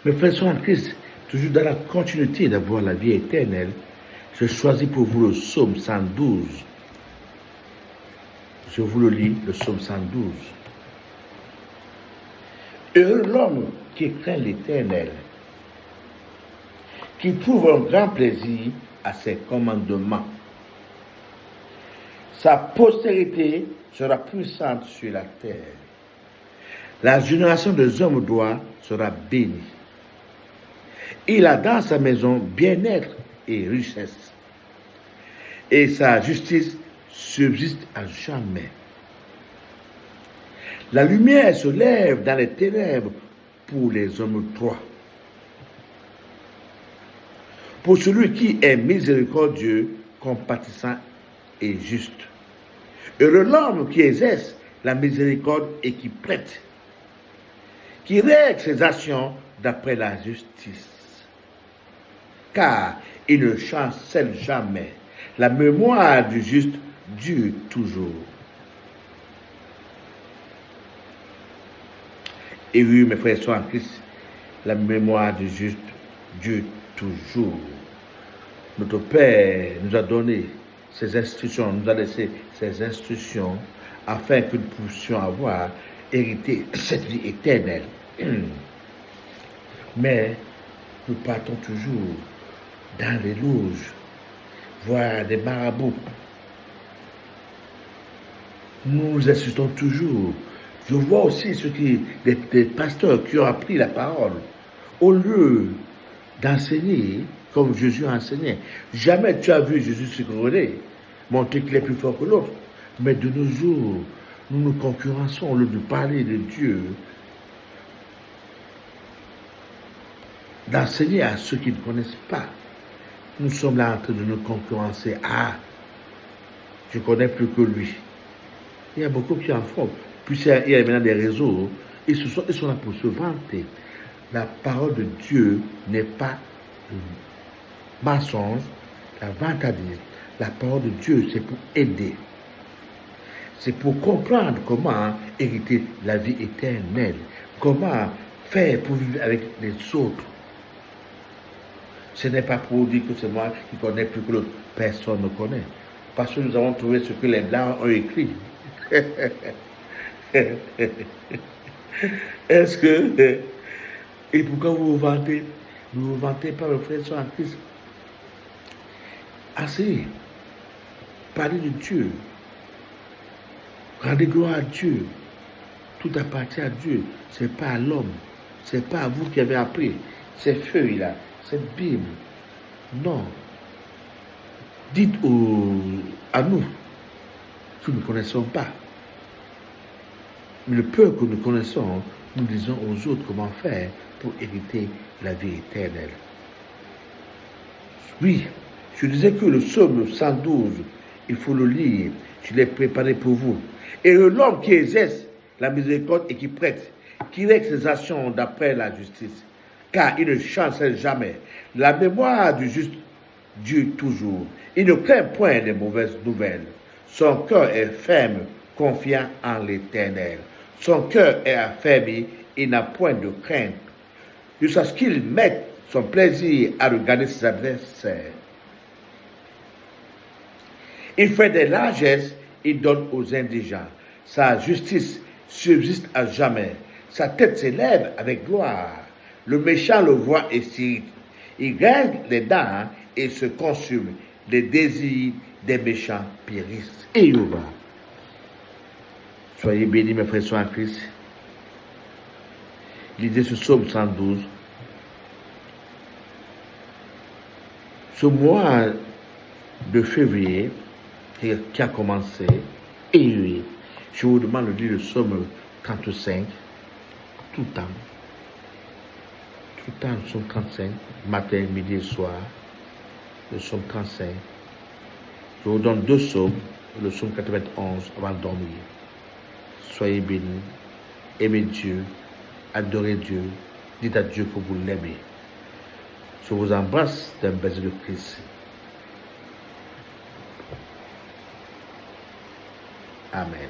Mes frères sont en Christ, toujours dans la continuité d'avoir la vie éternelle, je choisis pour vous le psaume 112. Je vous le lis, le psaume 112. Heureux l'homme qui craint l'Éternel, qui trouve un grand plaisir à ses commandements. Sa postérité sera puissante sur la terre. La génération des hommes droits sera bénie. Il a dans sa maison bien-être et richesse, et sa justice subsiste à jamais. La lumière se lève dans les ténèbres pour les hommes droits. Pour celui qui est miséricordieux, compatissant et juste. Heureux l'homme qui exerce la miséricorde et qui prête, qui règle ses actions d'après la justice. Car il ne chancelle jamais. La mémoire du juste dure toujours. Et oui, mes frères sont en Christ, la mémoire du juste dure toujours. Notre Père nous a donné ces instructions, nous a laissé ces instructions afin que nous puissions avoir hérité cette vie éternelle. Mais nous partons toujours dans les loges, voir des marabouts. Nous insistons toujours. Je vois aussi des pasteurs qui ont appris la parole. Au lieu d'enseigner comme Jésus a enseigné, jamais tu as vu Jésus se couronner, montrer qu'il est plus fort que l'autre. Mais de nos jours, nous nous concurrençons au lieu de parler de Dieu, d'enseigner à ceux qui ne connaissent pas. Nous sommes là en train de nous concurrencer. Ah, je connais plus que lui. Il y a beaucoup qui en font. Puis il y a maintenant des réseaux, ils sont là pour se vanter. La parole de Dieu n'est pas un mensonge, la vantardise. La parole de Dieu, c'est pour aider. C'est pour comprendre comment hériter la vie éternelle. Comment faire pour vivre avec les autres. Ce n'est pas pour dire que c'est moi qui connais plus que l'autre. Personne ne connaît. Parce que nous avons trouvé ce que les Blancs ont écrit. Est-ce que... Et pourquoi vous vous vantez? Ne vous vantez pas, mes frères sont en Christ. Assez. Parlez de Dieu. Rendez gloire à Dieu. Tout appartient à Dieu. Ce n'est pas à l'homme. Ce n'est pas à vous qui avez appris ces feuilles-là, cette Bible. Non. Dites à nous que nous ne connaissons pas. Mais le peu que nous connaissons, nous disons aux autres comment faire pour éviter la vie éternelle. Oui, je disais que le psaume 112, il faut le lire. Je l'ai préparé pour vous. Et l'homme qui exerce la miséricorde et qui prête, qui règle ses actions d'après la justice, car il ne chancelle jamais. La mémoire du juste dure toujours. Il ne craint point les mauvaises nouvelles. Son cœur est ferme, confiant en l'Éternel. Son cœur est affermi, il n'a point de crainte. Jusqu'à ce qu'il mette son plaisir à regarder ses adversaires. Il fait des largesses, il donne aux indigents. Sa justice subsiste à jamais. Sa tête s'élève avec gloire. Le méchant le voit et s'irrite. Il grince les dents et se consume. Les désirs des méchants périssent. Et il va. Soyez bénis, mes frères en Christ. Lisez ce psaume 112. Ce mois de février qui a commencé, et je vous demande de lire le psaume 35 tout le temps. Tout le temps, le psaume 35, matin, midi et soir. Le psaume 35. Je vous donne deux psaumes, le psaume 91 avant de dormir. Soyez bénis, aimez Dieu, adorez Dieu, dites à Dieu que vous l'aimez. Je vous embrasse d'un baiser de Christ. Amen.